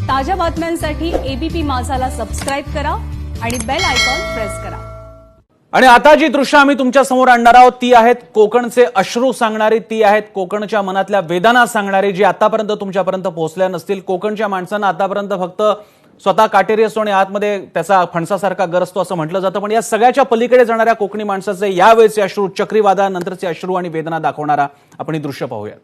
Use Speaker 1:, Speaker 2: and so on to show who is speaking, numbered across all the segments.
Speaker 1: ताज्या बातम्यांसाठी ABP माझाला subscribe करा आणि बेल आयकॉन प्रेस करा।
Speaker 2: आणि आता जी दृश्य आम्ही तुमच्या समोर आणणार आहोत ती आहेत कोकणचे अश्रू सांगणारी, ती आहेत कोकणच्या मनातल्या वेदना सांगणारी, जी आतापर्यंत तुमच्यापर्यंत पोहोचल्या नसतील। कोकणच्या माणसांना आतापर्यंत फक्त स्वतः काटेरी असतो आणि आतमध्ये त्याचा फणसासारखा गर असतो असं म्हटलं जातं, पण या सगळ्याच्या पलीकडे जाणाऱ्या कोकणी माणसाचे यावेळेचे अश्रू, चक्रीवादळानंतरचे अश्रू आणि वेदना दाखवणारा आपण ही दृश्य पाहूयात।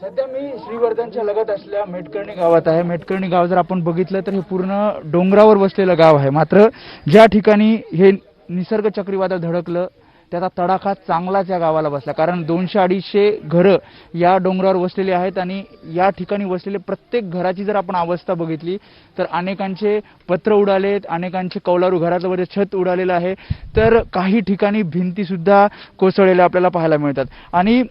Speaker 3: सध्या मी श्रीवर्धनच्या लगत असलेल्या मेटकर्णी गावात आहे। मेटकर्णी गाव जर आपण बघितलं तर हे पूर्ण डोंगरावर वसलेलं गाव आहे। मात्र ज्या ठिकाणी हे निसर्ग चक्रीवादळ धडकलं त्याचा तडाखा चांगलाच या गावाला बसला, कारण 200-250 घरं या डोंगरावर वसलेली आहेत आणि या ठिकाणी वसलेले प्रत्येक घराची जर आपण अवस्था बघितली तर अनेकांचे पत्र उडालेत, अनेकांचे कौलारू घराचं वरचे छत उडालेलं आहे, तर काही ठिकाणी भिंती सुद्धा कोसळलेल्या आपल्याला पाहायला मिळतात। आणि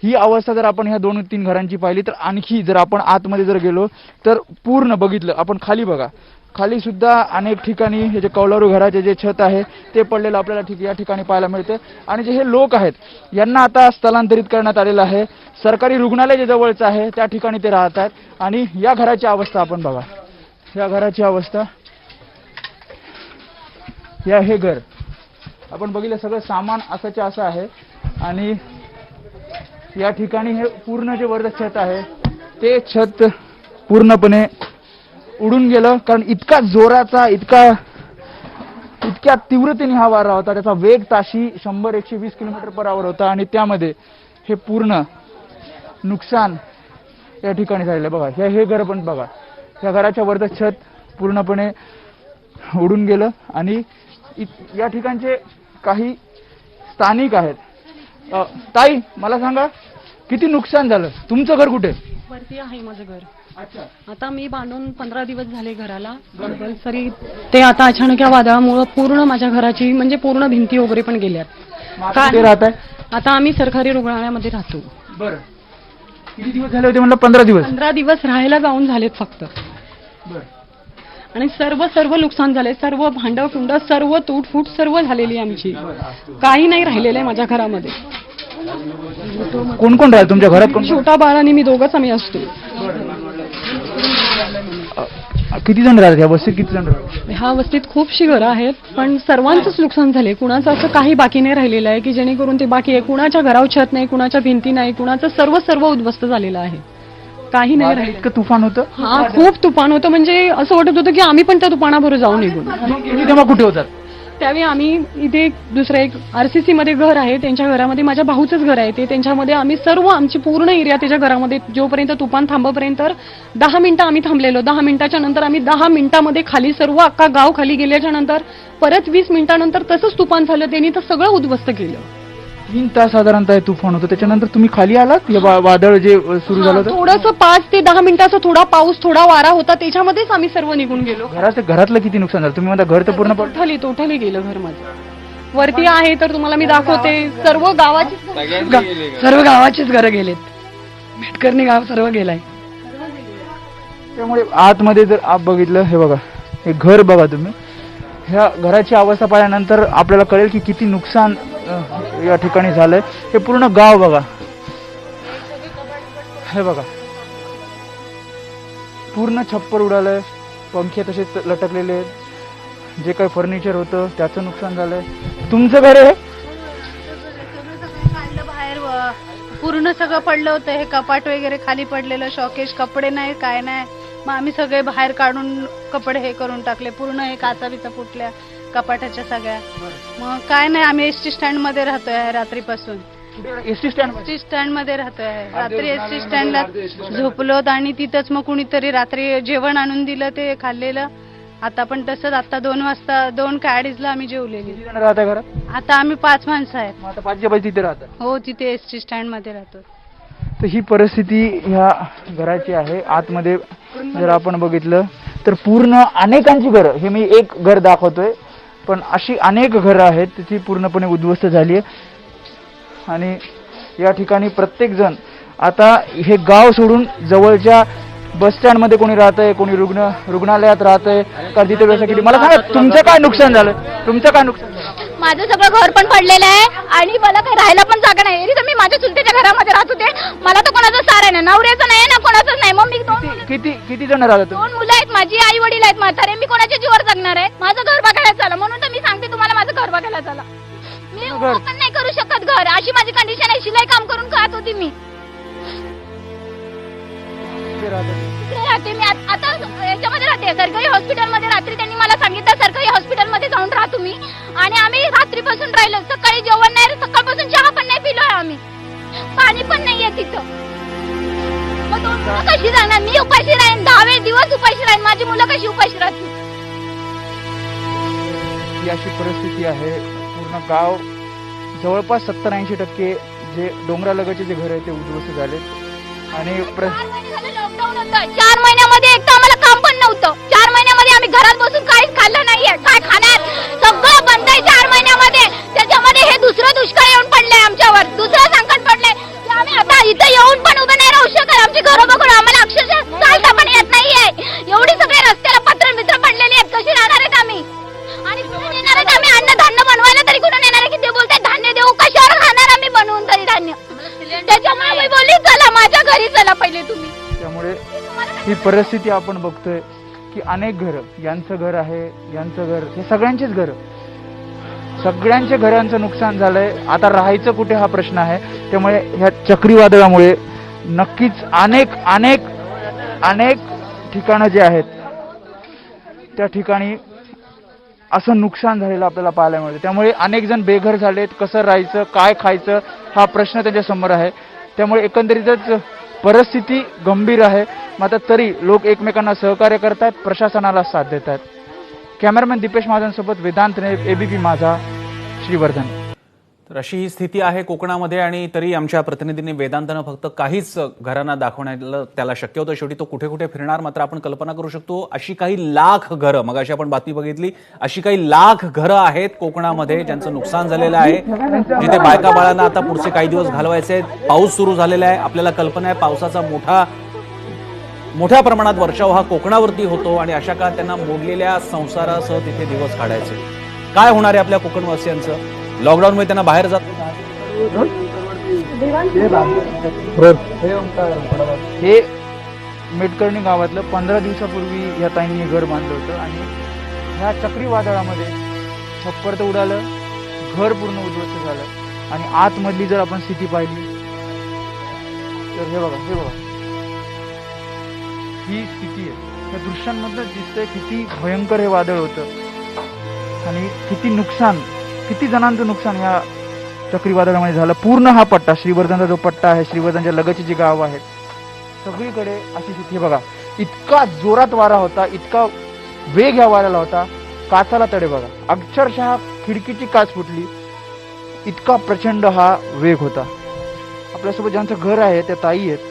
Speaker 3: ही अवस्था जर आपण ह्या 2-3 घरांची पाहिली तर आणखी जर आपण आतमध्ये जर गेलो तर पूर्ण बघितलं, आपण खाली बघा, खाली सुद्धा अनेक ठिकाणी हे जे कौलारू घराचे जे छत आहे ते पडलेलं आपल्याला या ठिकाणी पाहायला मिळते। आणि जे हे लोक आहेत यांना आता स्थलांतरित करण्यात आलेलं आहे। सरकारी रुग्णालय जे जवळचं आहे त्या ठिकाणी ते राहत आहेत। आणि या घराची अवस्था आपण बघा, या घराची अवस्था, हे घर आपण बघितलं सगळं सामान असंच्या असं आहे। आणि या ठिकाणी हे पूर्ण जे वरचं छत आहे ते छत पूर्णपणे उडून गेलं, कारण इतका जोराचा, इतक्या तीव्रतेने हा वारा होता, त्याचा वेग ताशी 100-120 किलोमीटर/आवर होता। आणि त्यामध्ये हे पूर्ण नुकसान या ठिकाणी झालेलं आहे। बघा हे घर पण बघा, या घराच्या वरचं छत पूर्णपणे उडून गेलं। आणि या ठिकाणचे काही स्थानिक आहेत। ताई मला सांगा किती नुकसान झालं? तुमचं घर कुठे?
Speaker 4: वरती आहे माझं घर।
Speaker 3: अच्छा,
Speaker 4: आता मी बांधून 15 दिवस झाले घराला, कंपल्सरी ते आता अचानक या वादळामुळे पूर्ण माझ्या घराची म्हणजे पूर्ण भिंती वगैरे पण गेल्यात।
Speaker 3: काय राहत आहे?
Speaker 4: आता आम्ही सरकारी रुग्णालयामध्ये राहतो।
Speaker 3: बरं, किती दिवस झाले होते? म्हणलं 15 दिवस।
Speaker 4: 15 दिवस राहायला जाऊन झालेत फक्त।
Speaker 3: बरं,
Speaker 4: आणि सर्व नुकसान झाले, सर्व भांडं कुंड सर्व तुटफूट सर्व झालेली आमची, काही नाही राहिलेलं आहे माझ्या घरामध्ये।
Speaker 3: कोण कोण राहत तुमच्या घरात? कोण?
Speaker 4: छोटा बाळ आणि मी दोघंच आम्ही असतो।
Speaker 3: किती जण राहतात या वस्तीत? किती जण राहतात?
Speaker 4: ह्या वस्तीत खूपशी घरं आहेत, पण सर्वांचंच नुकसान झाले। कुणाचं असं काही बाकी नाही राहिलेलं आहे की जेणेकरून ते बाकी आहे। कुणाच्या घरावर छत नाही, कुणाच्या भिंती नाही, कुणाचं सर्व उद्ध्वस्त झालेलं आहे, काही नाही राहिलं।
Speaker 3: इतकं तुफान होतं?
Speaker 4: हा, खूप तुफान होतं, म्हणजे असं वाटत होतं की आम्ही पण त्या तुफानाबरोबर जाऊन निघून।
Speaker 3: तुम्ही तेव्हा कुठे होतात?
Speaker 4: त्यावेळी आम्ही इथे दुसरं एक RCC मध्ये घर आहे, त्यांच्या घरामध्ये माझ्या भाऊचंच घर आहे ते, त्यांच्यामध्ये आम्ही सर्व आमची पूर्ण एरिया त्याच्या घरामध्ये जोपर्यंत तुफान थांबपर्यंत 10 मिनिटं आम्ही थांबलेलो। 10 मिनिटाच्या नंतर आम्ही 10 मिनिटामध्ये खाली सर्व अख्खा गाव खाली गेल्याच्या नंतर परत 20 मिनिटानंतर तसंच तुफान झालं, त्यांनी तर सगळं उद्ध्वस्त केलं।
Speaker 3: 3 तास साधारणतः तुफान होतं, त्याच्यानंतर तुम्ही खाली आलात? वादळ जे सुरू झालं होतं
Speaker 4: थोडंसं 5 ते 10 मिनिटाचा थोडा पाऊस, थोडा वारा होता, त्याच्यामध्येच आम्ही सर्व निघून गेलो।
Speaker 3: घरातलं किती नुकसान झालं? तुम्ही म्हणता घर तर पूर्ण
Speaker 4: टोटली गेलं घर माझं। वरती आहे तर तुम्हाला मी दाखवते, सर्व गावाचीच घरं गेलेत, मेटकर्णी गाव सर्व गेलाय।
Speaker 3: त्यामुळे आतमध्ये जर आप बघितलं, हे बघा, हे घर बघा तुम्ही, ह्या घराची अवस्था पाहिल्यानंतर आपल्याला कळेल की किती नुकसान या ठिकाणी झालंय। हे पूर्ण गाव बघा, हे बघा पूर्ण छप्पर उडालंय, पंखे तसेच लटकलेले आहेत, जे काही फर्निचर होतं त्याचं नुकसान झालंय। तुमचं घर आहे?
Speaker 5: काढलं बाहेर, पूर्ण सगळं पडलं होतं, हे कपाट वगैरे खाली पडलेलं, शॉकेश, कपडे नाही काय नाही, मग आम्ही सगळे बाहेर काढून कपडे हे करून टाकले, पूर्ण हे काचा बिचा फुटल्या कपाटाच्या सगळ्या। मग काय नाही, आम्ही एसटी स्टँड मध्ये राहतोय रात्रीपासून।
Speaker 3: एसटी
Speaker 5: स्टँड मध्ये राहतोय, रात्री एसटी स्टँडला झोपलो आणि तिथंच मग कुणीतरी रात्री जेवण आणून दिलं, ते खाल्लेलं। आता पण तसंच, आता 2 वाजता 2 का 2:30ला आम्ही जेवलेली।
Speaker 3: राहता घरात?
Speaker 5: आता आम्ही 5 माणसं आहेत।
Speaker 3: आता 5च्या पाहिजे तिथे राहतात?
Speaker 5: हो, तिथे एसटी स्टँड मध्ये राहतो।
Speaker 3: तर ही परिस्थिती ह्या घराची आहे। आतमध्ये जर आपण बघितलं तर पूर्ण अनेकांची घरं, हे मी एक घर दाखवतोय, पण अशी अनेक घरं आहेत ती पूर्णपणे उद्ध्वस्त झाली आहे। आणि या ठिकाणी प्रत्येक जण आता हे गाव सोडून जवळच्या बस स्टँड मध्ये कोणी राहतंय, कोणी रुग्णालयात राहतंय, का जिथे व्यवस्था केली. मला सांगा तुमचं काय नुकसान झालं, तुमचं काय नुकसान.
Speaker 6: माझं सगळं घर पण पडलेलं आहे आणि मला काही राहायला पण जागा नाही. एरवी तर मी माझ्या चुलत्याच्या घरामध्ये राहत होते. मला तर कोणाचा सारा नाही, नवऱ्याचं नाही ना कोणाचंच नाही. मग मी
Speaker 3: किती जण राहतात तुम्ही?
Speaker 6: 2 मुलं आहेत माझी, आई वडील आहेत म्हातारे. मी कोणाच्या जीवावर जगणार आहे. माझं घर बघायला चला, म्हणून तर मी सांगते तुम्हाला माझं घर बघायला चला. मी ओपन नाही करू शकत घर, अशी माझी कंडिशन आहे. शिलाई काम करून खात होती मी. इकडे राहते मी आता याच्यामध्ये राहते सरकारी हॉस्पिटलमध्ये. रात्री त्यांनी मला सांगितलं सरकारी हॉस्पिटलमध्ये जाऊन राहा तुम्ही. आणि आम्ही रात्रीपासून राहिलो, सकाळी जेवण नाही, सकाळपासून चहा पण नाही पिलोय आम्ही, पाणी पण नाहीये तिथं. मग 2 मुलं कशी राहणार? मी उपाशी राहीन, 10 दिवस उपाशी राहीन, माझी मुलं कशी उपाशी राहतील?
Speaker 3: ही अशी परिस्थिती आहे. पूर्ण गाव जवळपास 70-80% जे डोंगरालगतचे जे घर आहे ते उद्ध्वस्त झाले. आणि
Speaker 6: 4 महिने झाले लॉकडाऊन होतं. 4 महिन्यामध्ये एक तर आम्हाला काम पण नव्हतं. 4 महिन्यामध्ये आम्ही घरात बसून काहीच खाल्लं नाहीये. काय खाणार? सगळं बंद आहे 4 महिन्यामध्ये. त्याच्यामध्ये हे दुसरं दुष्काळ येऊन पडलंय आमच्यावर, दुसरं संकट पडलंय की आम्ही आता इथं येऊन पण उभे नाही राहू शकत. आमची घरं बघून आम्हाला अक्षरशः चालता पण येत नाहीये. एवढी सगळे रस्त्याला पत्र मित्र पडलेली आहेत. कशी राहणार आहेत आम्ही? आणि कुठून येणार आहेत आम्ही? अन्नधान्य बनवायला तरी कुठून येणार आहे की ते बोलतात धान्य देऊ? कशावर खाणार आम्ही बनवून तरी धान्य? त्याच्यामुळे मी बोलली चला माझ्या घरी चला पहिले तुम्ही.
Speaker 3: त्यामुळे ही परिस्थिती आपण बघतोय की अनेक घर, यांचं घर आहे, यांचं घर, हे सगळ्यांचेच घर, सगळ्यांच्या घरांचं नुकसान झालंय. आता राहायचं कुठे हा प्रश्न आहे. त्यामुळे ह्या चक्रीवादळामुळे नक्कीच अनेक अनेक अनेक ठिकाणं जे आहेत त्या ठिकाणी असं नुकसान झालेलं आपल्याला पाहायला मिळतं. त्यामुळे अनेक जण बेघर झालेत. कसं राहायचं, काय खायचं हा प्रश्न त्यांच्या समोर आहे. त्यामुळे एकंदरीतच परिस्थिती गंभीर आहे. मात्र तरी लोक एकमेकांना सहकार्य करतात, प्रशासनाला साथ देतात. कॅमेरामॅन दीपेश महाजनसोबत वेदांत नाईक, एबीपी माझा, श्रीवर्धन.
Speaker 2: तर अशी ही स्थिती आहे कोकणामध्ये. आणि तरी आमच्या प्रतिनिधींनी वेदांतानं फक्त काहीच घरांना दाखवण्याला त्याला शक्य होतं. शेवटी तो कुठे कुठे फिरणार. मात्र आपण कल्पना करू शकतो अशी काही लाख घरं, मगाशी आपण बातमी बघितली, अशी काही लाख घरं आहेत कोकणामध्ये ज्यांचं नुकसान झालेलं आहे, जिथे बायका बाळांना आता पुढचे काही दिवस घालवायचे आहेत. पाऊस सुरू झालेला आहे. आपल्याला कल्पना आहे पावसाचा मोठ्या प्रमाणात वर्षाव हा कोकणावरती होतो आणि अशा काळात त्यांना मोडलेल्या संसारासह तिथे दिवस काढायचे. काय होणार आहे आपल्या कोकणवासियांचं? लॉकडाऊनमुळे त्यांना बाहेर जात
Speaker 3: हे मेटकर्णी गावातलं 15 दिवसापूर्वी या ताईंनी घर बांधलं होतं आणि ह्या चक्रीवादळामध्ये छप्पर तर उडालं, घर पूर्ण उद्ध्वस्त झालं. आणि आतमधली जर आपण स्थिती पाहिली तर हे बघा ही स्थिती आहे. या दृश्यांमधनं दिसतंय किती भयंकर हे वादळ होतं आणि किती जणांचं नुकसान या चक्रीवादळामध्ये झालं. पूर्ण हा पट्टा, श्रीवर्धनचा जो पट्टा आहे, श्रीवर्धनच्या लगतची जी गाव आहेत, सगळीकडे अशी स्थिती बघा. इतका जोरात वारा होता, इतका वेग या वाऱ्याला होता, काचाला तडे बघा, अक्षरशः खिडकीची काच फुटली, इतका प्रचंड हा वेग होता. आपल्यासोबत ज्यांचं घर आहे त्या ताई आहेत.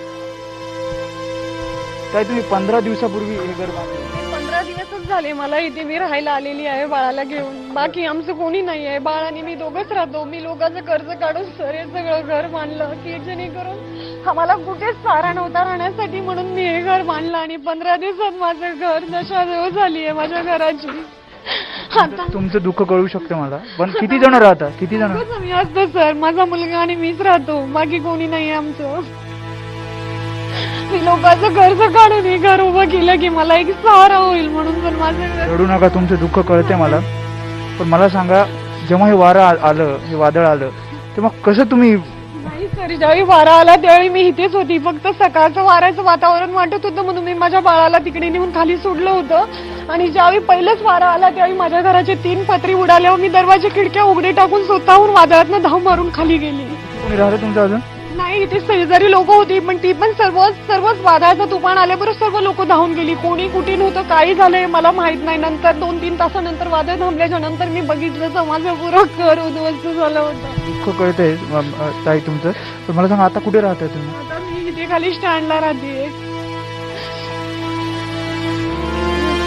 Speaker 3: ताई, तुम्ही 15 दिवसापूर्वी हे घर बांधलं?
Speaker 4: 15 दिवसच झाले मला इथे. मी राहायला आलेली आहे बाळाला घेऊन. बाकी आमचं कोणी नाही आहे. बाळाने मी दोघंच राहतो. मी लोकांचं कर्ज काढून हे सगळं घर बांधलं की जेणेकरून आम्हाला कुठेच सारा नव्हता राहण्यासाठी, म्हणून मी हे घर बांधलं. आणि 15 दिवसात माझं घर दशादेव झाली आहे माझ्या घराची. आता
Speaker 3: तुमचं दुःख कळू शकतं मला, पण किती जण राहतात? किती जण?
Speaker 4: मी असतो सर, माझा मुलगा आणि मीच राहतो, बाकी कोणी नाही आमचं. मी लोकांचं कर्ज काढून हे घर उभं केलं की मला एक सहारा होईल म्हणून. पण माझं
Speaker 3: रडू नका, तुमचं दुःख कळते मला. पण मला सांगा, जेव्हा हे वारं आलं, हे वादळ आलं, तेव्हा कसं तुम्ही?
Speaker 4: नाही सर, ज्यावेळी वारा आला त्यावेळी मी इथेच होती. फक्त सकाळचं वाऱ्याचं वातावरण वाटत होतं म्हणून मी माझ्या बाळाला तिकडे नेऊन खाली सोडलं होतं. आणि ज्यावेळी पहिलंच वारा आला त्यावेळी माझ्या घराचे 3 पत्रे उडाल्यावर मी दरवाजे खिडक्या उघडे टाकून स्वतःहून वादळातनं धाव मारून खाली गेली.
Speaker 3: कोणी राहिलं तुमचं अजून?
Speaker 4: नाही, इथे शेजारी लोक होती, पण ती पण सर्वच वादळाचं तुफान आल्याबरोबर सर्व लोक धावून गेली. कोणी कुठे नव्हतं, काही झालंय मला माहित नाही. नंतर 2-3 तासानंतर वादळ थांबल्याच्या नंतर मी बघितलं तर माझं पुरं घर उद्ध्वस्त झालं होतं.
Speaker 3: दुःख कळतंय ताई तुमचं. पण मला सांगा, आता कुठे राहताय तुम्ही?
Speaker 4: आता मी इथे खाली स्टँडला राहते.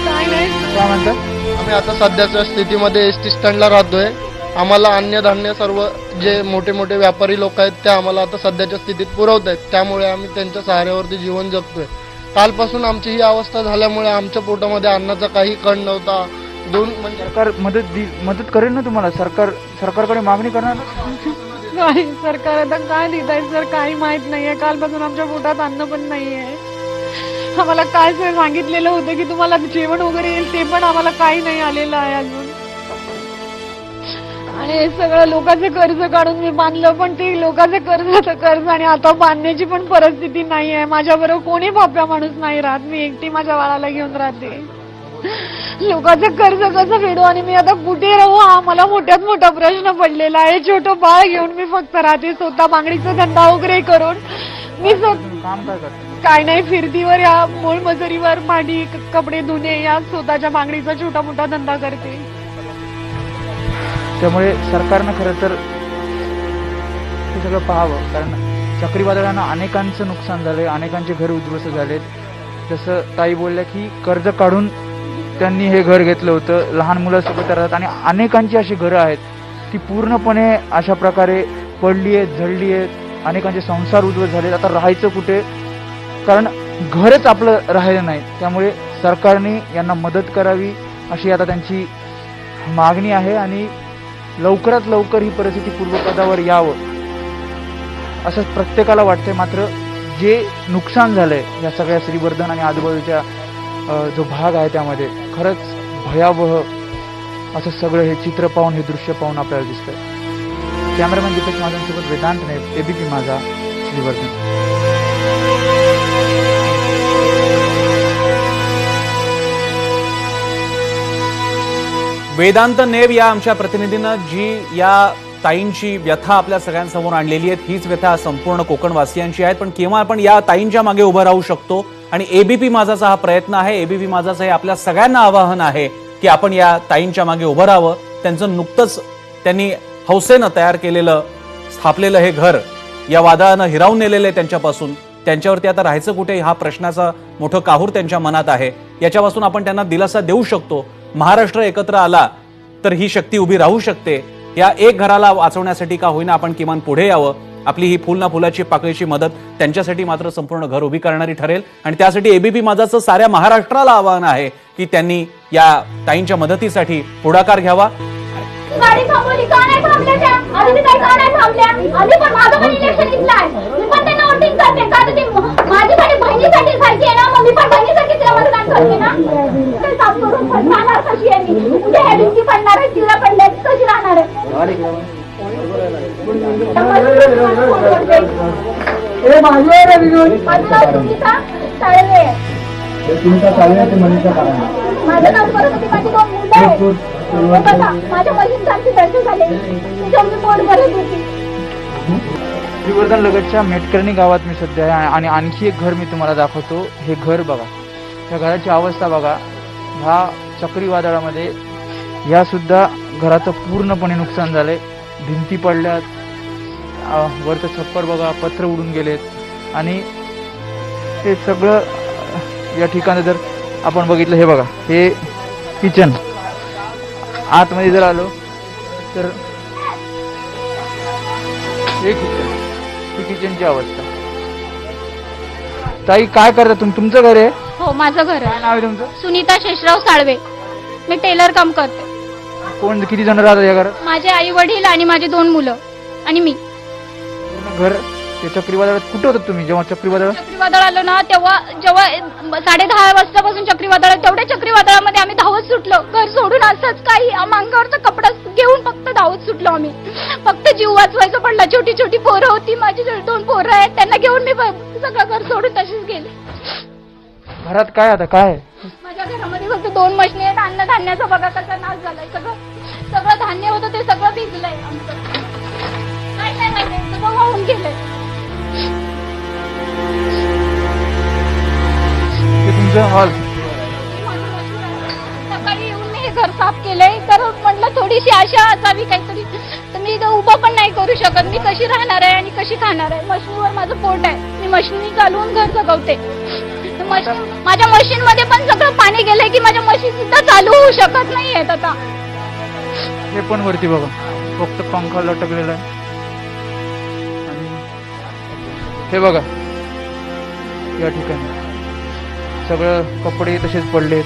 Speaker 4: काय नाही,
Speaker 3: काय म्हणता?
Speaker 7: आम्ही आता सध्याच्या स्थितीमध्ये एसटी स्टँडला राहतोय. आम्हाला अन्नधान्य सर्व जे मोठे मोठे व्यापारी लोक आहेत ते आम्हाला आता सध्याच्या स्थितीत पुरवत आहेत. त्यामुळे आम्ही त्यांच्या सहाऱ्यावरती जीवन जगतोय. कालपासून आमची ही अवस्था झाल्यामुळे आमच्या पोटामध्ये अन्नाचा काही कण नव्हता. म्हणजे
Speaker 3: सरकार मदत करेल ना तुम्हाला? सरकारकडे मागणी करणार ना?
Speaker 4: काय सरकार आता काय देत आहे सर, काही माहित नाहीये. कालपासून आमच्या पोटात अन्न पण नाहीये. आम्हाला काय सर सांगितलेलं होतं की तुम्हाला जेवण वगैरे येईल, ते पण आम्हाला काही नाही आलेलं आहे अजून. आणि हे सगळं लोकांचे कर्ज काढून मी बांधलं, पण ते लोकांचे कर्ज आणि आता बांधण्याची पण परिस्थिती नाही आहे. माझ्याबरोबर कोणी बाप्या माणूस नाही राहत, मी एकटी माझ्या बाळाला घेऊन राहते. लोकांचं कर्ज कसं फेडू आणि मी आता कुठे राहू, हा मला मोठ्यात मोठा प्रश्न पडलेला आहे. छोटं बाळ घेऊन मी फक्त राहते, स्वतः बांगडीचा धंदा वगैरे करून मी
Speaker 3: काम काय करते?
Speaker 4: काय नाही, फिरतीवर या मूळ मजुरीवर भांडी कपडे धुणे या स्वतःच्या बांगडीचा छोटा मोठा धंदा करते.
Speaker 3: त्यामुळे सरकारनं खरं तर हे सगळं पाहावं, कारण चक्रीवादळानं अनेकांचं नुकसान झालंय, अनेकांचे घर उद्ध्वस्त झालेत. जसं ताई बोलल्या की कर्ज काढून त्यांनी हे घर घेतलं होतं, लहान मुलं सोबत राहतात आणि अनेकांची अशी घरं आहेत ती पूर्णपणे अशा प्रकारे पडली आहेत, झडली आहेत. अनेकांचे संसार उद्ध्वस्त झालेत. आता राहायचं कुठे, कारण घरच आपलं राहिलं नाही. त्यामुळे सरकारने यांना मदत करावी अशी आता त्यांची मागणी आहे आणि लवकरात लवकर ही परिस्थिती पूर्वपदावर यावं असं प्रत्येकाला वाटतंय. मात्र जे नुकसान झालंय या सगळ्या श्रीवर्धन आणि आजूबाजूच्या जो भाग आहे त्यामध्ये खरंच भयावह असं सगळं हे चित्र पाहून, हे दृश्य पाहून आपल्याला दिसतंय. कॅमेरामॅन दीपेश माझ्यांसोबत वेदांत नाईक, एबीपी माझा, श्रीवर्धन.
Speaker 2: वेदांत नेव या आमच्या प्रतिनिधीनं जी या ताईंची व्यथा आपल्या सगळ्यांसमोर आणलेली आहे, हीच व्यथा संपूर्ण कोकणवासियांची आहे. पण केव्हा आपण या ताईंच्या मागे उभं राहू शकतो आणि एबीपी माझाचा हा प्रयत्न आहे. एबीपी माझाचं हे आपल्या सगळ्यांना आवाहन आहे की आपण या ताईंच्या मागे उभं राहावं. त्यांचं नुकतंच त्यांनी हौसेनं तयार केलेलं, स्थापलेलं हे घर या वादळानं हिरावून नेलेलं आहे त्यांच्यापासून. त्यांच्यावरती आता राहायचं कुठे, हा प्रश्नाचा मोठं काहूर त्यांच्या मनात आहे. याच्यापासून आपण त्यांना दिलासा देऊ शकतो. महाराष्ट्र एकत्र आला तर ही शक्ती उभी राहू शकते. या एक घराला वाचवण्यासाठी का होईना आपण किमान पुढे यावं. आपली ही फुल ना फुलाची पाकळीची मदत त्यांच्यासाठी मात्र संपूर्ण घर उभी करणारी ठरेल. आणि त्यासाठी एबीपी माझाचं साऱ्या महाराष्ट्राला आवाहन आहे की त्यांनी या ताईंच्या मदतीसाठी पुढाकार घ्यावा.
Speaker 6: गाडी थांबवली का नाही थांबल्या त्या? अजून काही का नाही थांबल्या? आम्ही पण माझं पण इलेक्शन इथलं मी पण त्यांना वोटिंग करते का तर ती माझ्यासाठी बहिणीसाठी सारखी आहे ना, मग मी पण बहिणीसाठी तिला मतदान करते ना. ते साफ करून पण राहणार कशी आहे मी? उद्या ह्या भिंती पडणार आहे, तिला पडल्या कशी राहणार आहे? माझं नाव परत माझी दोन मुलं आहे. माझ्या बहिणींची दर्शन झाले, मी पोट भरत होती.
Speaker 3: श्रीवर्धन लगतच्या मेटकर्णी गावात मी सध्या आहे आणि आणखी एक घर मी तुम्हाला दाखवतो. हे घर बघा, त्या घराची अवस्था बघा. ह्या चक्रीवादळामध्ये या सुद्धा घराचं पूर्णपणे नुकसान झालंय. भिंती पडल्यात, वरचं छप्पर बघा, पत्र उडून गेलेत आणि हे सगळं या ठिकाणी जर आपण बघितलं, हे बघा, हे किचन. आतमध्ये जर आलो तर हे किचन, ही किचनची अवस्था. ताई काय करता तुम्ही? तुमचं घर आहे?
Speaker 6: हो, माझं घर
Speaker 3: काय
Speaker 6: आहे.
Speaker 3: नाव आहे तुमचं?
Speaker 6: सुनीता शेषराव साळवे. मी टेलर काम करते.
Speaker 3: कोण, किती जण राहतात या घरात?
Speaker 6: माझे आई वडील आणि माझी 2 मुलं आणि मी.
Speaker 3: घर ते चक्रीवादळात कुठं होतात तुम्ही जेव्हा चक्रीवादळ
Speaker 6: आलं ना, जेव्हा 10:30 वाजतापासून चक्रीवादळ, तेवढ्या चक्रीवादळामध्ये आम्ही धावत सुटलो. घर सोडून असंच काही अंगावरचा कपडा घेऊन फक्त धावत सुटलो आम्ही. फक्त जीव वाचवायचा पडला. छोटी छोटी पोरं होती, माझी 2 पोरं आहेत, त्यांना घेऊन मी सगळं घर सोडून तशीच गेले.
Speaker 3: घरात काय आता काय?
Speaker 6: माझ्या घरामध्ये फक्त 2 मशनी आहेत. अन्नधान्याचा बघा कसा नाश झालाय. सगळं धान्य होतं ते सगळं भिजलंय आमचं. काय नाही माहिती, सगळं वाहून गेलंय.
Speaker 3: ते तुमचं हॉल.
Speaker 6: सकाळी येऊन मी हे घर साफ केलंय, तर म्हटलं थोडीशी आशा असावी काहीतरी. तर मी इथं उभं पण नाही करू शकत. मी कशी राहणार आहे आणि कशी खाणार आहे? मशीनवर माझं पोट आहे. मी मशीनी चालवून घर जगवते. माझ्या मशीन मध्ये पण सगळं पाणी गेलंय की माझ्या मशीन सुद्धा चालू होऊ शकत नाहीयेत आता.
Speaker 3: हे पण वरती बघा, फक्त पंखा लटकलेला आहे. आणि हे बघा या ठिकाणी सगळं कपडे तसेच पडलेत.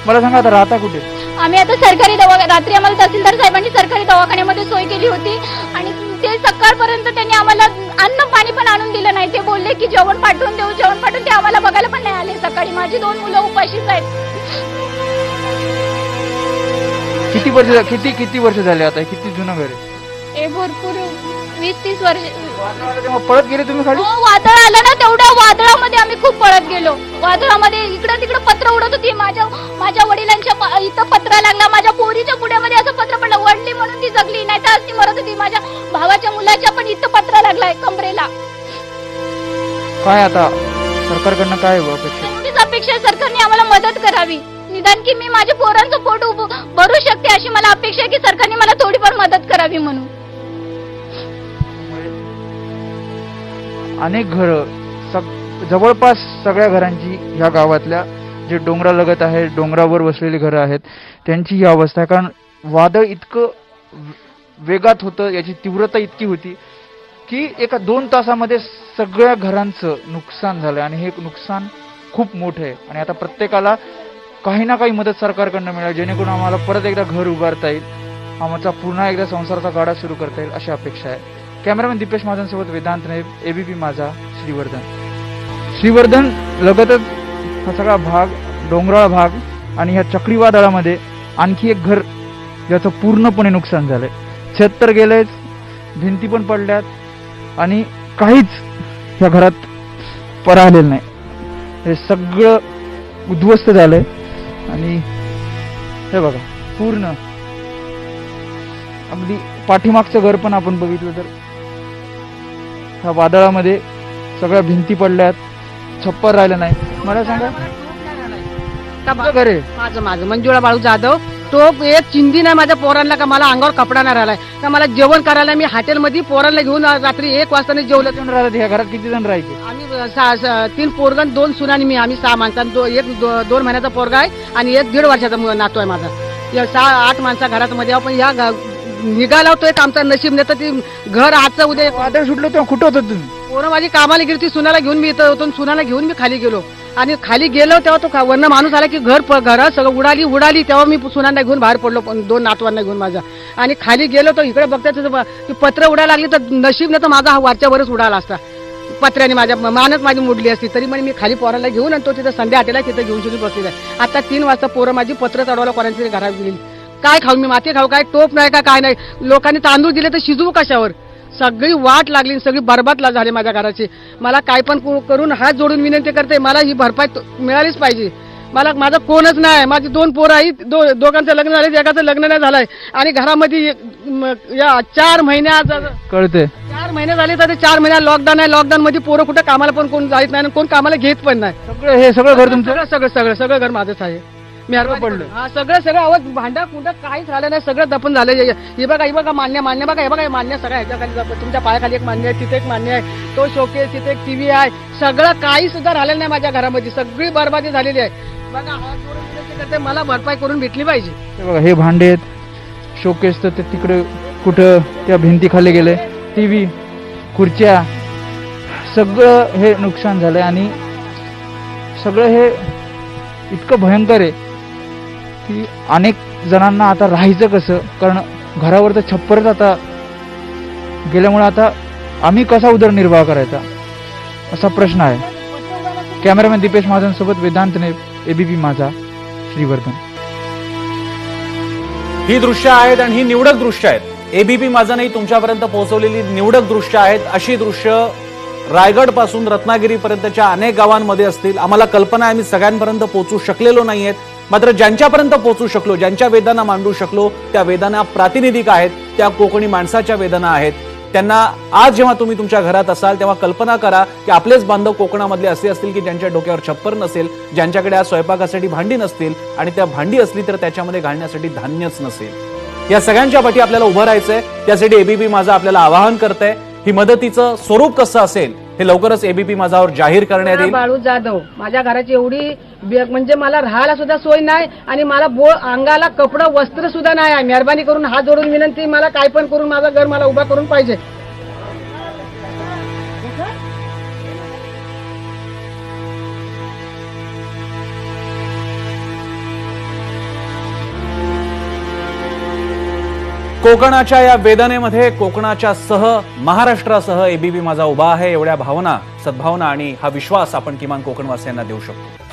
Speaker 3: मला सांगा आता राहता कुठे?
Speaker 6: आम्ही आता सरकारी रात्री आम्हाला तहसीलदार साहेबांनी सरकारी दवाखान्यामध्ये सोय केली होती आणि ते सकाळपर्यंत त्यांनी आम्हाला अन्न पाणी पण आणून दिलं नाही. ते बोलले की जेवण पाठवून देऊ, जेवण पाठवून, ते आम्हाला बघायला पण नाही आले सकाळी. माझी 2 मुलं उपाशीच आहेत.
Speaker 3: किती वर्ष झाले आता? किती जुनं घर आहे?
Speaker 6: हे भरपूर 20-30 वर्ष.
Speaker 3: तेव्हा पळत गेले तुम्ही खाली?
Speaker 6: हो, वादळ आलं ना, तेवढ्या वादळामध्ये आम्ही खूप पळत गेलो. वादळामध्ये इकडं तिकडं पत्र उडत होती. माझ्या वडिलांच्या इथं पत्रा लागला, माझ्या पोरीच्या पुढ्यामध्ये असं पत्र पडलं. वडली म्हणून ती जगली, नाही तर ती मरत होती. माझ्या भावाच्या मुलाच्या पण इथं पत्रा लागलाय कमरेला.
Speaker 3: काय आता सरकारकडनं काय अपेक्षा?
Speaker 6: एवढीच अपेक्षा आहे, सरकारने आम्हाला मदत करावी. निदान की मी माझ्या पोरांचं पोट भरू शकते अशी मला अपेक्षा आहे की सरकारने मला थोडीफार मदत करावी म्हणून.
Speaker 3: अनेक घरं जवळपास सगळ्या घरांची ह्या गावातल्या जे डोंगरालगत आहे, डोंगरावर बसलेली घरं आहेत, त्यांची ही अवस्था आहे. कारण वादळ इतकं वेगात होतं, याची तीव्रता इतकी होती की एका 2 तासामध्ये सगळ्या घरांचं नुकसान झालं आणि हे नुकसान खूप मोठं आहे. आणि आता प्रत्येकाला काही ना काही मदत सरकारकडनं मिळेल, जेणेकरून आम्हाला परत एकदा घर उभारता येईल, आमचा पुन्हा एकदा संसाराचा गाडा सुरू करता येईल अशी अपेक्षा आहे. कॅमेरामॅन दीपेश महाजनसोबत वेदांत नाईक, एबीपी माझा, श्रीवर्धन लगतच हा सगळा भाग डोंगराळ भाग आणि ह्या चक्रीवादळामध्ये आणखी एक घर ज्याचं पूर्णपणे नुकसान झालंय. छत तर गेलंयच, भिंती पण पडल्यात आणि काहीच ह्या घरात राहिलेलं नाही. हे सगळं उद्ध्वस्त झालंय आणि हे बघा पूर्ण अगदी पाठीमागचं घर पण आपण बघितलं तर ह्या वादळामध्ये सगळ्या भिंती पडल्यात, छप्पर राहिलं नाही. मला सांगा तुमचं घर आहे?
Speaker 8: माझं मंजुळा बाळू जाधव. तो एक चिंदी नाही माझ्या पोरांना का मला अंगावर कपडा नाही राहिलाय का मला जेवण करायला. मी हॉटेलमध्ये पोरांना घेऊन रात्री 1 वाजता जेवलं.
Speaker 3: जण राहिलं ह्या घरात? किती जण राहायचे?
Speaker 8: आम्ही 3 पोरगण 2 सुनानी मी. आम्ही 6 माणसांना, एक 2 महिन्याचा पोरगा आहे आणि एक 1.5 वर्षाचा नातू आहे माझा. 6-8 माणसा घरात मध्ये आपण या निघाला होतो. एक आमचा नशीब नाही तर ती घर आजचं उद्या.
Speaker 3: वादळ सुटलं तेव्हा कुठं होतं तुम्ही?
Speaker 8: पोरं माझी कामाला गेली, ती सुनाला घेऊन मी इथं होतो. सुनाला घेऊन मी खाली गेलो आणि खाली गेलो तेव्हा तो वरनं माणूस आला की घरात सगळं उडाली. तेव्हा मी सुनांना घेऊन बाहेर पडलो, 2 नातवांना घेऊन माझा. आणि खाली गेलो तर इकडे बघता पत्र उडायला लागली तर नशीब नाही तर माझा हा वरच्यावरच उडाला असता. पत्र्याने माझ्या मानच माझी मोडली असती. तरी पण मी खाली पोराला घेऊन आणि तो तिथं संध्या हॉटेलला तिथं घेऊन शिकून बसलेला आहे. आता 3 वाजता पोरं माझी पत्र चढवायला कोणाच्या तरी घरात गेली. काय खाऊ मी? माती खाऊ? काय टोप नाही का? काय नाही. लोकांनी तांदूळ दिले तर शिजवू कशावर? सगळी वाट लागली, सगळी बरबाद झाली माझ्या घराची. मला काय पण करून हात जोडून विनंती करते, मला ही भरपाई मिळालीच पाहिजे. मला माझं कोणच नाही. माझी 2 पोरं आहेत, दोघांचं लग्न झाले, एकाचं लग्न नाही झालंय आणि घरामध्ये या 4 महिन्यात
Speaker 3: कळते
Speaker 8: 4 महिने झाले तर 4 महिन्यात लॉकडाऊन आहे. लॉकडाऊन मध्ये पोरं कुठं कामाला पण कोण जात नाही, कोण कामाला घेत पण नाही.
Speaker 3: सगळं घर तुमचं?
Speaker 8: सगळं घर माझंच आहे. मी
Speaker 3: पडलं.
Speaker 8: हा सगळं आवाज भांडा कुंडा काहीच झालं नाही. सगळं दफन झालं. हे बघा मान्य बघा, हे बघा मान्य सगळं ह्याच्या खाली, तुमच्या पायाखाली एक मान्य आहे, तिथे एक मान्य आहे, तो शोकेस, तिथे एक टीव्ही आहे. सगळं काही सुद्धा राहिलेलं नाही माझ्या घरामध्ये. सगळी बरबादी झालेली आहे. बघा हात जोडून विनंती करते, मला भरपाई करून भेटली पाहिजे.
Speaker 3: हे बघा हे भांडे आहेत, शोकेस तर ते तिकडे कुठं त्या भिंती खाली गेले, टीव्ही, खुर्च्या, सगळं हे नुकसान झालंय. आणि सगळं हे इतकं भयंकर आहे की अनेक जणांना आता राहायचं कसं? कारण घरावर तर छप्परच आता गेल्यामुळे आता आम्ही कसा उदरनिर्वाह करायचा असा प्रश्न आहे. कॅमेरामॅन दीपेश महाजनसोबत वेदांत नाईक, एबीपी माझा, श्रीवर्धन.
Speaker 2: ही दृश्य आहेत आणि ही निवडक दृश्य आहेत. एबीपी माझा नाही तुमच्यापर्यंत पोहोचवलेली निवडक दृश्य आहेत. अशी दृश्य रायगड पासून रत्नागिरीपर्यंतच्या अनेक गावांमध्ये असतील. आम्हाला कल्पना आहे, आम्ही सगळ्यांपर्यंत पोहोचू शकलेलो नाहीयेत. मात्र ज्यांच्यापर्यंत पोहोचू शकलो, ज्यांच्या वेदना मांडू शकलो, त्या वेदना प्रातिनिधिक आहेत, त्या कोकणी माणसाच्या वेदना आहेत. त्यांना आज जेव्हा तुम्ही तुमच्या घरात असाल तेव्हा कल्पना करा की आपलेच बांधव कोकणामधले असे असतील की ज्यांच्या डोक्यावर छप्पर नसेल, ज्यांच्याकडे आज स्वयंपाकासाठी भांडी नसतील आणि त्या भांडी असली तर त्याच्यामध्ये घालण्यासाठी धान्यच नसेल. या सगळ्यांच्या पाठी आपल्याला उभं राहायचंय. त्यासाठी एबीपी माझा आपल्याला आवाहन करतंय. ही मदतीचं स्वरूप कसं असेल हे लवकरच एबीपी माझावर जाहीर करण्यात येईल.
Speaker 8: बाळू जाधव, माझ्या घराची एवढी म्हणजे मला राहायला सुद्धा सोय नाही आणि मला अंगाला कपडं वस्त्र सुद्धा नाही आहे. मेहरबानी करून हात जोडून विनंती, मला काय पण करून माझं घर मला उभा करून पाहिजे.
Speaker 2: कोकणाच्या या वेदनेमध्ये कोकणाच्या महाराष्ट्रासह एबीपी माझा उभा आहे, एवढ्या भावना, सद्भावना आणि हा विश्वास आपण किमान कोकणवासियांना देऊ शकतो.